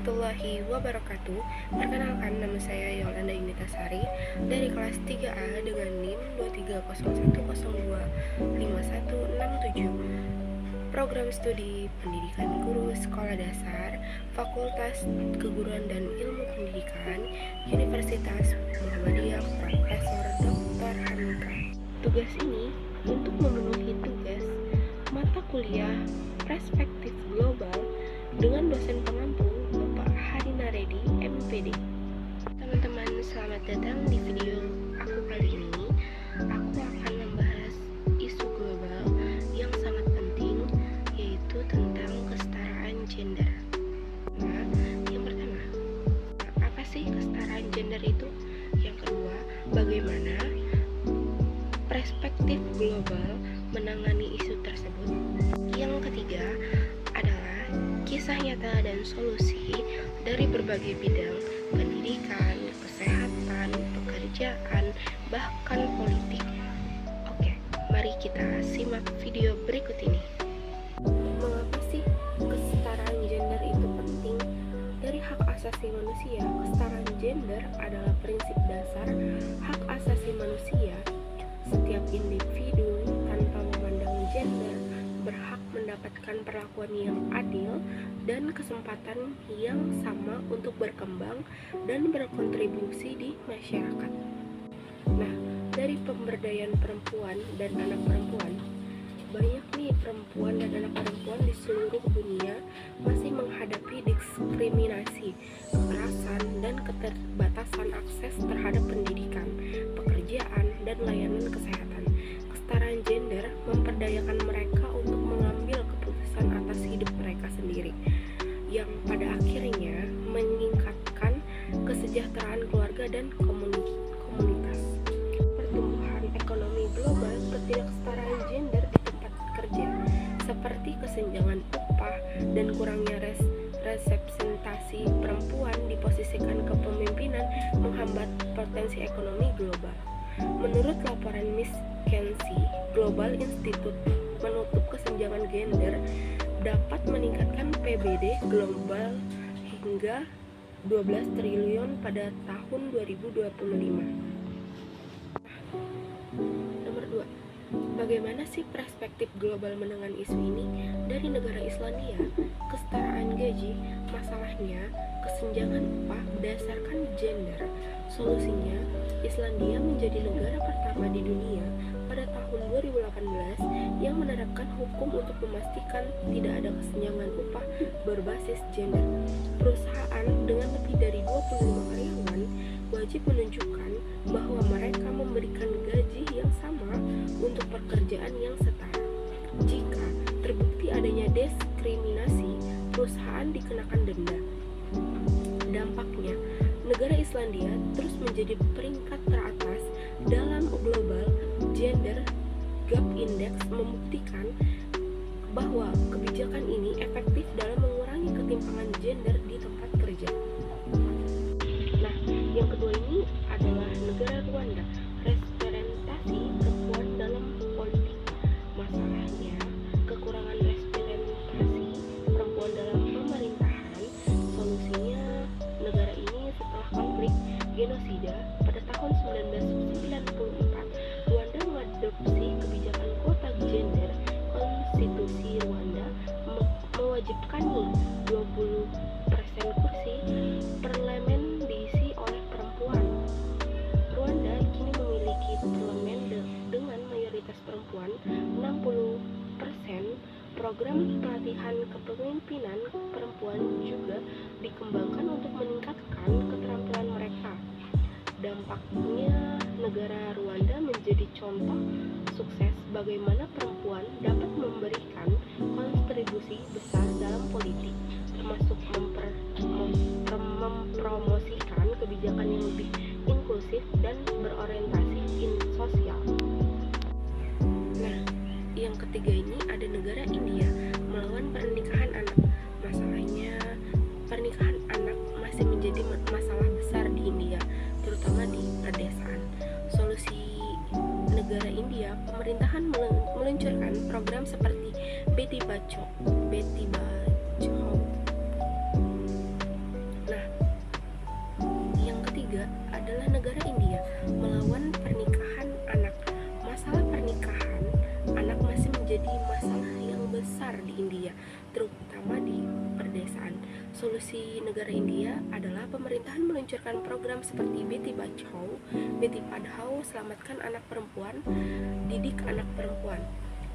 warahmatullahi wabarakatuh. Perkenalkan, nama saya Yolanda Initasari dari kelas 3A dengan NIM 2301015167. Program Studi Pendidikan Guru Sekolah Dasar, Fakultas Keguruan dan Ilmu Pendidikan, Universitas Muhammadiyah Profesor Dr. Hamka. Tugas ini untuk memenuhi tugas mata kuliah Perspektif Global dengan dosen pengampu Bapak Harinaredi MPD. Teman-teman, selamat datang di video aku kali ini. Aku akan membahas isu global yang sangat penting, yaitu tentang kesetaraan gender. Nah, yang pertama, apa sih kesetaraan gender itu? Yang kedua, bagaimana perspektif global menangani isu tersebut? Yang ketiga adalah kisah nyata dan solusi dari berbagai bidang pendidikan, kesehatan, pekerjaan, bahkan politik. Oke, mari kita simak video berikut ini. Mengapa sih kesetaraan gender itu penting? Dari hak asasi manusia, kesetaraan gender adalah prinsip dasar hak asasi manusia. Setiap individu tanpa memandang gender berhak mendapatkan perlakuan yang adil dan kesempatan yang sama untuk berkembang dan berkontribusi di masyarakat. Nah, dari pemberdayaan perempuan dan anak perempuan, banyak nih perempuan dan anak perempuan di seluruh dunia masih menghadapi diskriminasi, kekerasan, dan keterbatasan akses terhadap pendidikan, pekerjaan, dan layanan kesehatan. Kesetaraan gender memperdayakan mereka untuk mengambil keputusan atas hidup mereka sendiri, yang pada akhirnya meningkatkan kesejahteraan keluarga dan komunitas. Pertumbuhan ekonomi global, ketidaksetaraan gender di tempat kerja, seperti kesenjangan upah dan kurangnya representasi perempuan di posisi kepemimpinan, menghambat potensi ekonomi global. Menurut laporan Miss Kenzie, Global Institute menutup kesenjangan gender dapat meningkatkan PBD global hingga 12 triliun pada tahun 2025. Nomor 2. Bagaimana sih perspektif global menangani isu ini? Dari negara Islandia, kesetaraan gaji, masalahnya kesenjangan upah berdasarkan gender. Solusinya, Islandia menjadi negara pertama di dunia pada tahun 2018 yang menerapkan hukum untuk memastikan tidak ada kesenjangan upah berbasis gender. Perusahaan dengan lebih dari 25 karyawan wajib menunjukkan bahwa mereka memberikan gaji yang sama untuk pekerjaan yang setara. Jika terbukti adanya diskriminasi, perusahaan dikenakan denda. Dampaknya, negara Islandia terus menjadi peringkat teratas dalam Global Gender Gap Index, membuktikan bahwa kebijakan ini efektif dalam mengurangi ketimpangan gender di tempat kerja. Nah, yang kedua ini adalah negara Rwanda, representasi perempuan dalam politik. Masalahnya, kekurangan representasi perempuan dalam pemerintahan. Solusinya, negara ini setelah konflik genosida pada tahun 1994, Rwanda mengadopsi kebijakan kuota gender. Konstitusi Rwanda mewajibkan 20% kursi parlemen diisi oleh perempuan. Rwanda kini memiliki parlemen dengan mayoritas perempuan 60%. Program pelatihan kepemimpinan perempuan juga dikembangkan untuk meningkatkan keterampilan mereka. Dampaknya, negara Rwanda menjadi contoh sukses bagaimana perempuan dapat memberikan kontribusi besar dalam politik, termasuk mempromosikan kebijakan yang lebih inklusif dan berorientasi sosial. Nah, yang ketiga ini ada negara India melawan pernikahan anak. Masalahnya, pernikahan anak masih menjadi masalah besar di India, terutama di pedesaan. Solusi negara India, pemerintahan meluncurkan program seperti Beti Bachao besar di India, terutama di pedesaan. Solusi negara India adalah pemerintahan meluncurkan program seperti Beti Bachao, Beti Padhao, selamatkan anak perempuan, didik anak perempuan.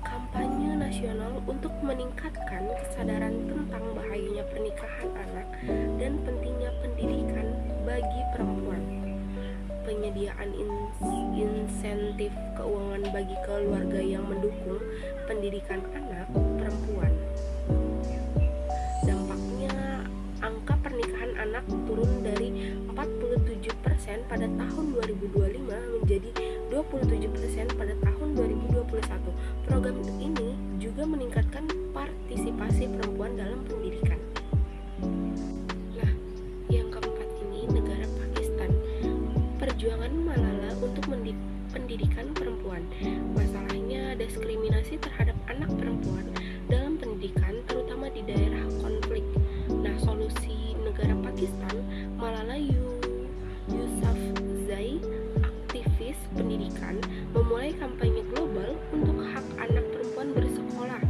Kampanye nasional untuk meningkatkan kesadaran tentang bahayanya pernikahan anak dan pentingnya pendidikan bagi perempuan. Penyediaan insentif keuangan bagi keluarga yang mendukung pendidikan anak perempuan. Dampaknya, angka pernikahan anak turun dari 47% pada tahun 2025 menjadi 27% pada tahun 2021. Program ini juga meningkatkan partisipasi perempuan dalam pendidikan. Nah, yang keempat ini negara Pakistan. Perjuangan Malala untuk pendidikan perempuan. Masalahnya diskriminasi terhadap anak perempuan dalam pendidikan, terutama di daerah konflik. Nah, solusi negara Pakistan, Malala Yousafzai, aktivis pendidikan, memulai kampanye global untuk hak anak perempuan bersekolah.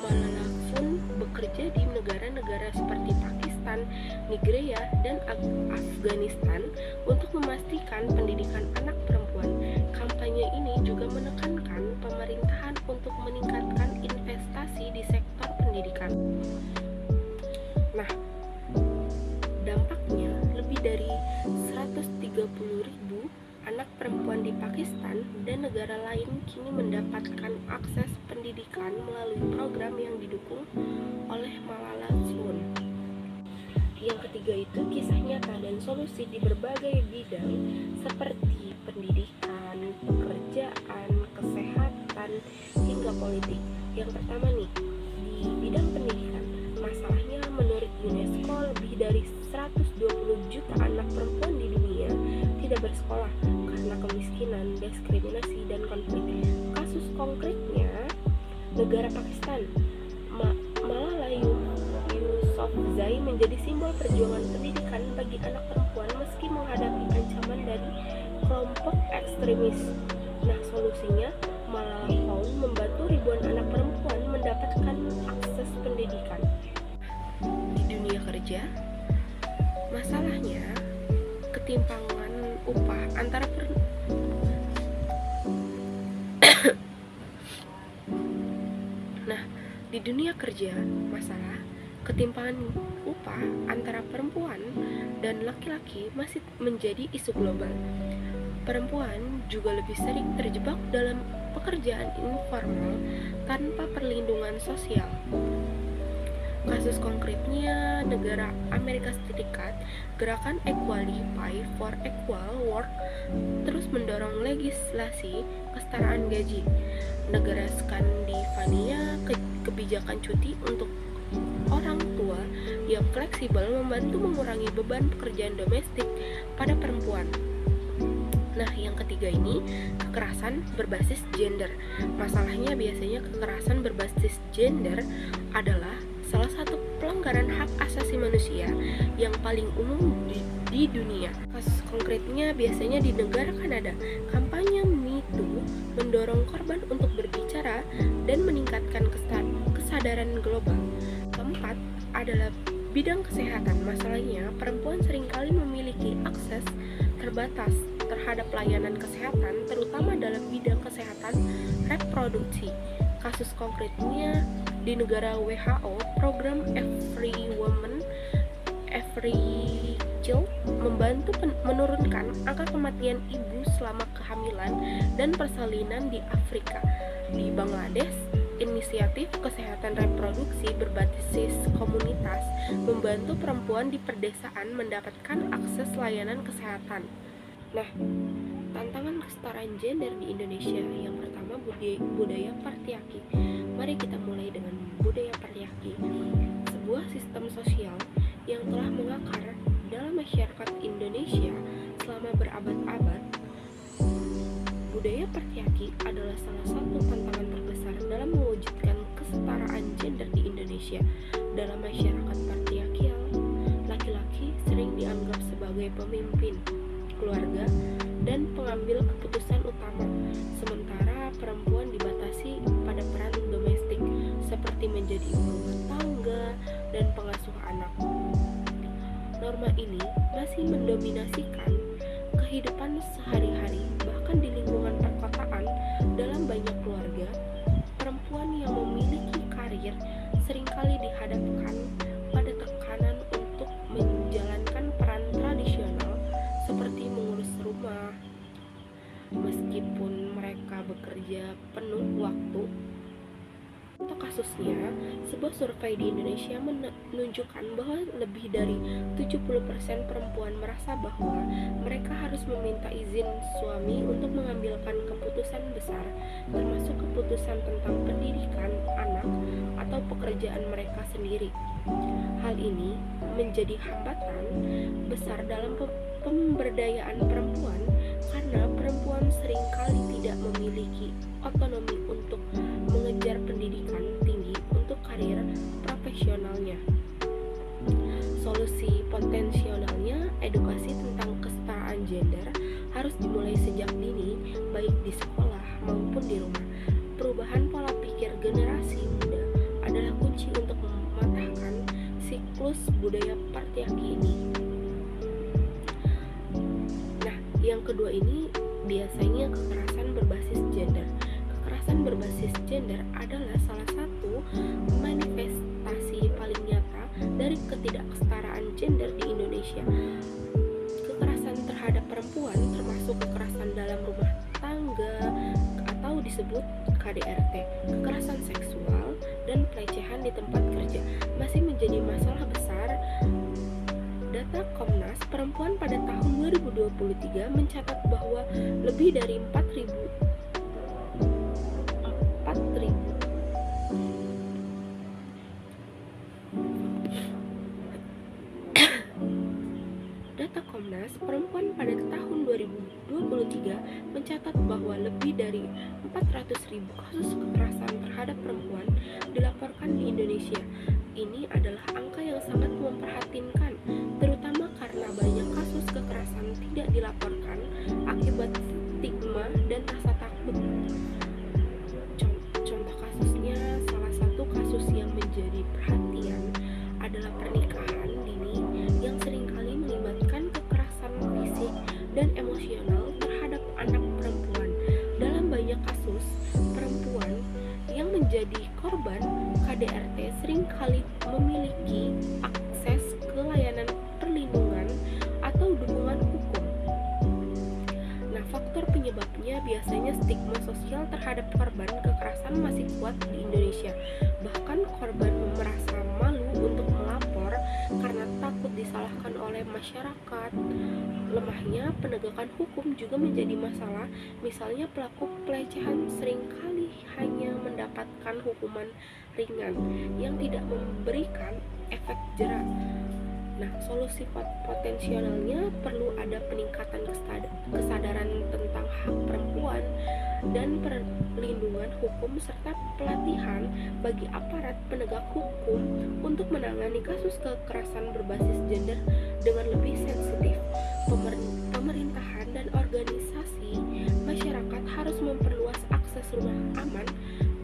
Malala pun bekerja di negara-negara seperti Pakistan, Nigeria, dan Afghanistan untuk memastikan pendidikan anak perempuan. Kampanye ini juga menekankan pemerintahan untuk meningkatkan investasi di sektor pendidikan. Nah, dampaknya lebih dari 130.000 anak perempuan di Pakistan dan negara lain kini mendapatkan akses pendidikan melalui program yang didukung oleh Malala Sloan. Yang ketiga itu kisah nyata dan solusi di berbagai bidang seperti pendidikan, pekerjaan, kesehatan, hingga politik. Yang pertama nih, di bidang pendidikan, masalahnya menurut UNESCO lebih dari 120 juta anak perempuan di dunia tidak bersekolah karena kemiskinan, diskriminasi, dan konflik. Kasus konkretnya, negara Pakistan, Malala Yousafzai menjadi simbol perjuangan pendidikan bagi anak perempuan meski menghadapi ancaman dari kelompok ekstremis. Nah, solusinya, Malala Found membantu ribuan anak perempuan mendapatkan akses pendidikan. Di dunia kerja, masalahnya ketimpangan upah antara Nah, di dunia kerja, masalah ketimpangan upah antara perempuan dan laki-laki masih menjadi isu global. Perempuan juga lebih sering terjebak dalam pekerjaan informal tanpa perlindungan sosial. Kasus konkretnya, negara Amerika Serikat, gerakan Equalify for Equal Work terus mendorong legislasi kesetaraan gaji. Negara Skandinavia, kebijakan cuti untuk orang tua yang fleksibel membantu mengurangi beban pekerjaan domestik pada perempuan. Nah, yang ketiga ini, kekerasan berbasis gender. Masalahnya biasanya kekerasan berbasis gender adalah salah satu pelanggaran hak asasi manusia yang paling umum di dunia. Kasus konkretnya biasanya di negara Kanada. Kampanye Me Too mendorong korban untuk berbicara dan meningkatkan kesadaran global. Keempat adalah bidang kesehatan. Masalahnya, perempuan seringkali memiliki akses terbatas terhadap layanan kesehatan, terutama dalam bidang kesehatan reproduksi. Kasus konkretnya di negara WHO, program Every Woman, Every Child membantu menurunkan angka kematian ibu selama kehamilan dan persalinan di Afrika. Di Bangladesh, inisiatif kesehatan reproduksi berbasis komunitas membantu perempuan di perdesaan mendapatkan akses layanan kesehatan. Nah, tantangan kesetaraan gender di Indonesia. Yang pertama, budaya patriarki. Mari kita mulai dengan budaya patriarki, sebuah sistem sosial yang telah mengakar dalam masyarakat Indonesia selama berabad-abad. Budaya patriarki adalah salah satu tantangan terbesar dalam mewujudkan kesetaraan gender di Indonesia. Dalam masyarakat patriarkial, laki-laki sering dianggap sebagai pemimpin keluarga dan pengambil keputusan utama, sementara perempuan dibatasi pada peran domestik seperti menjadi ibu rumah tangga dan pengasuh anak. Norma ini masih mendominasikan kehidupan sehari-hari, bahkan di lingkungan perkotaan. Dalam banyak keluarga, perempuan yang memiliki karir seringkali dihadapkan pada tekanan untuk menjalankan peran tradisional seperti mengurus rumah. Meskipun mereka bekerja penuh waktu. Untuk kasusnya, sebuah survei di Indonesia menunjukkan bahwa lebih dari 70% perempuan merasa bahwa mereka harus meminta izin suami untuk mengambilkan keputusan besar, termasuk keputusan tentang pendidikan anak atau pekerjaan mereka sendiri. Hal ini menjadi hambatan besar dalam pemberdayaan perempuan karena perempuan seringkali tidak memiliki otonomi untuk mengejar pendidikan tinggi untuk karir profesionalnya. Solusi potensialnya edukasi tentang kesetaraan gender harus dimulai sejak dini, baik di sekolah maupun di rumah. Perubahan pola pikir generasi muda adalah kunci untuk mematahkan siklus budaya patriarki ini. Nah, yang kedua ini biasanya kekerasan berbasis gender. Kekerasan berbasis gender adalah salah satu manifestasi paling nyata dari ketidaksetaraan gender di Indonesia. Kekerasan terhadap perempuan termasuk kekerasan dalam rumah tangga atau disebut KDRT, kekerasan seksual, dan pelecehan di tempat kerja masih menjadi masalah besar. Data Komnas Perempuan pada tahun 2023 mencatat bahwa lebih dari 4.000 Data Komnas Perempuan pada tahun 2023 mencatat bahwa lebih dari 400.000 kasus kekerasan terhadap perempuan dilaporkan di Indonesia. Ini adalah angka yang sangat memprihatinkan, terutama karena banyak kasus kekerasan tidak dilaporkan akibat stigma dan rasa takut. Contoh kasusnya, salah satu kasus yang menjadi perhatian adalah pernikahan dini yang seringkali melibatkan kekerasan fisik dan emosional terhadap anak perempuan. Dalam banyak kasus, perempuan yang menjadi korban KDRT seringkali memiliki akses ke layanan perlindungan atau dukungan hukum. Nah, faktor penyebabnya biasanya stigma sosial terhadap korban kekerasan masih kuat di Indonesia. Bahkan korban merasa malu untuk melapor karena takut disalahkan oleh masyarakat. Lemahnya penegakan hukum juga menjadi masalah. Misalnya pelaku pelecehan seringkali hanya mendapatkan hukuman ringan yang tidak memberikan efek jera. Nah, solusi potensialnya perlu ada peningkatan kesadaran tentang hak perempuan dan perlindungan hukum serta pelatihan bagi aparat penegak hukum untuk menangani kasus kekerasan berbasis gender dengan lebih sensitif. Pemerintahan dan organisasi masyarakat harus memperluas akses rumah aman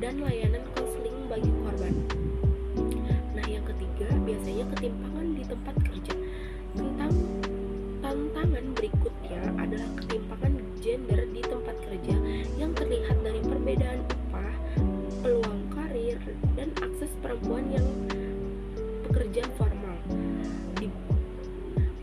dan layanan konseling bagi korban. Nah, yang ketiga biasanya ketimpangan di tempat kerja. Tantangan berikutnya adalah ketimpangan gender di tempat kerja yang terlihat dari perbedaan upah, peluang karir, dan akses perempuan yang pekerjaan formal. Di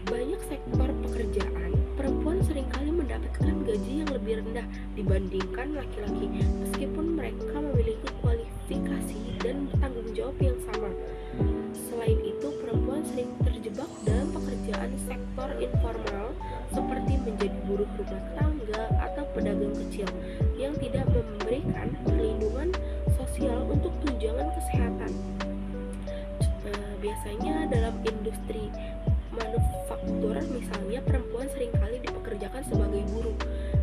banyak sektor pekerjaan, perempuan seringkali mendapatkan gaji yang lebih rendah dibandingkan laki-laki, meskipun mereka memiliki kualifikasi dan tanggung jawab yang sama. Selain itu, perempuan sering terjebak dalam pekerjaan sektor informal seperti menjadi buruh rumah tangga atau pedagang kecil yang tidak memberikan perlindungan sosial untuk tunjangan kesehatan. Biasanya dalam industri manufaktur misalnya, perempuan seringkali dipekerjakan sebagai buruh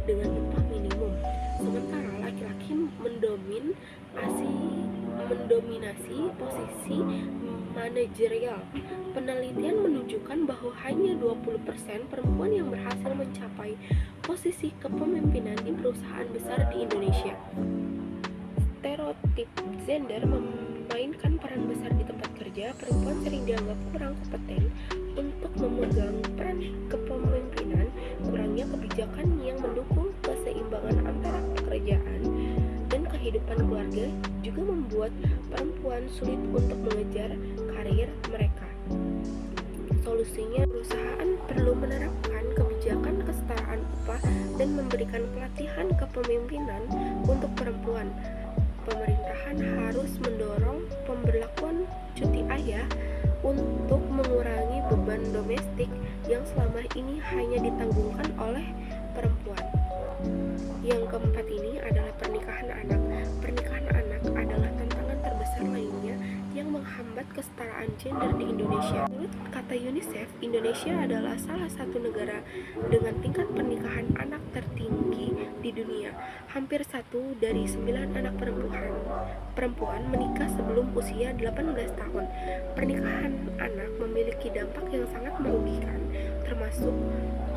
dengan upah minimum, sementara laki-laki mendominasi posisi manajerial. Penelitian menunjukkan bahwa hanya 20% perempuan yang berhasil mencapai posisi kepemimpinan di perusahaan besar di Indonesia. Stereotip gender peran besar di tempat kerja, perempuan sering dianggap kurang kompeten untuk memegang peran kepemimpinan. Kurangnya kebijakan yang mendukung keseimbangan antara pekerjaan dan kehidupan keluarga juga membuat perempuan sulit untuk mengejar karir mereka. Solusinya, perusahaan perlu menerapkan kebijakan kesetaraan upah dan memberikan pelatihan kepemimpinan untuk perempuan. Pemerintahan harus mendorong pemberlakuan cuti ayah untuk mengurangi beban domestik yang selama ini hanya ditanggungkan oleh perempuan. Yang keempat ini adalah pernikahan anak. Pernikahan anak adalah tantangan terbesar lainnya yang menghambat kesetaraan gender di Indonesia. Menurut kata UNICEF, Indonesia adalah salah satu negara dengan tingkat pernikahan anak tertinggi di dunia. Hampir 1 dari 9 anak perempuan menikah sebelum usia 18 tahun. Pernikahan anak memiliki dampak yang sangat merugikan, termasuk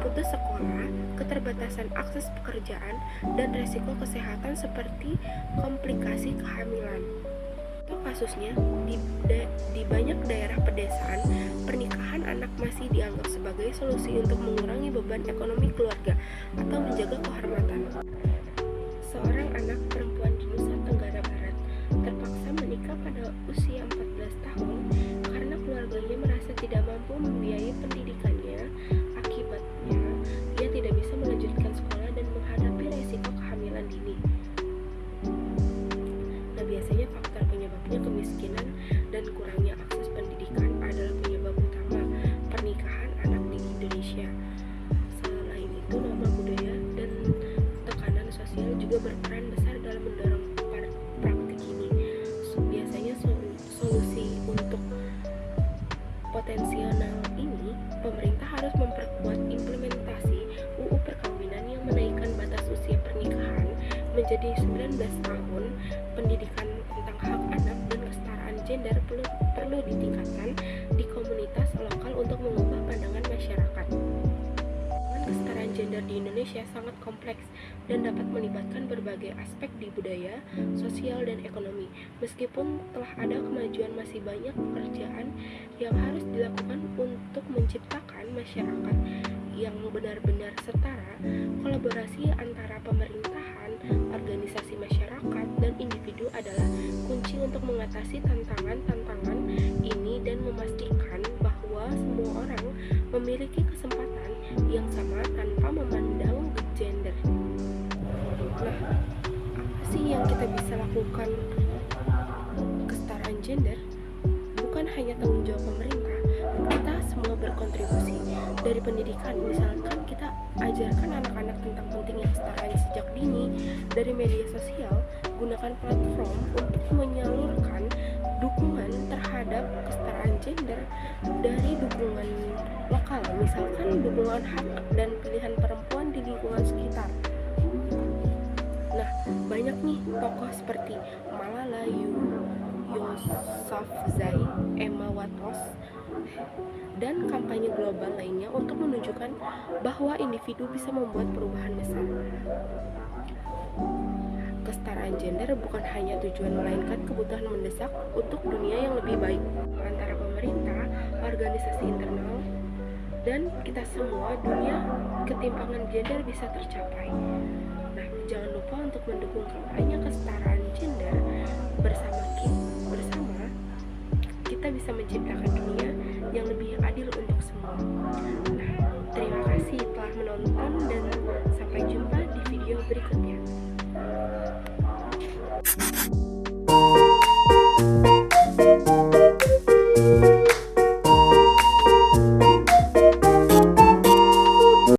putus sekolah, keterbatasan akses pekerjaan, dan resiko kesehatan seperti komplikasi kehamilan. Kasusnya, di banyak daerah pedesaan, pernikahan anak masih dianggap sebagai solusi untuk mengurangi beban ekonomi keluarga atau menjaga kehormatan. Seorang anak perempuan di Nusa Tenggara Barat terpaksa menikah pada usia 14 tahun karena keluarganya merasa tidak mampu membiayai pendidikannya. Akibatnya, ia tidak bisa melanjutkan sekolah dan menghadapi resiko kehamilan dini. Biasanya faktor penyebabnya kemiskinan dan kurangnya akses pendidikan adalah penyebab utama pernikahan anak di Indonesia. Selain itu, norma budaya dan tekanan sosial juga berperan besar dalam mendorong praktik ini. Biasanya solusi untuk potensial ini, pemerintah harus memperkuat implementasi UU Perkawinan yang menaikkan batas usia pernikahan menjadi 19 tahun. Pendidikan tentang hak anak dan kesetaraan gender perlu ditingkatkan di komunitas lokal untuk mengubah pandangan masyarakat. Kesetaraan gender di Indonesia sangat kompleks dan dapat melibatkan berbagai aspek di budaya, sosial, dan ekonomi. Meskipun telah ada kemajuan, masih banyak pekerjaan yang harus dilakukan untuk menciptakan masyarakat yang benar-benar setara. Kolaborasi antara pemerintahan, organisasi masyarakat, dan individu adalah kunci untuk mengatasi tantangan-tantangan ini dan memastikan bahwa semua orang memiliki kesempatan yang sama tanpa memandang gender. Nah, apa sih yang kita bisa lakukan kesetaraan gender? Bukan hanya tanggung jawab pemerintah, kita semua berkontribusi. Dari pendidikan, misalkan kita ajarkan anak-anak tentang pentingnya kesetaraan sejak dini. Dari media sosial, gunakan platform untuk menyalurkan dukungan terhadap kesetaraan gender. Dari dukungan lokal, misalkan dukungan hak dan pilihan perempuan di lingkungan sekitar. Nah, banyak nih tokoh seperti Malala Yousafzai, Emma Watson, dan kampanye global lainnya untuk menunjukkan bahwa individu bisa membuat perubahan besar. Kesetaraan gender bukan hanya tujuan, melainkan kebutuhan mendesak untuk dunia yang lebih baik. Antara pemerintah, organisasi internal, dan kita semua, dunia ketimpangan gender bisa tercapai. Nah, jangan lupa untuk mendukung kampanye kesetaraan gender. Bersama kita bisa menciptakan dunia yang lebih adil untuk semua. Nah, terima kasih telah menonton dan sampai jumpa di video berikutnya.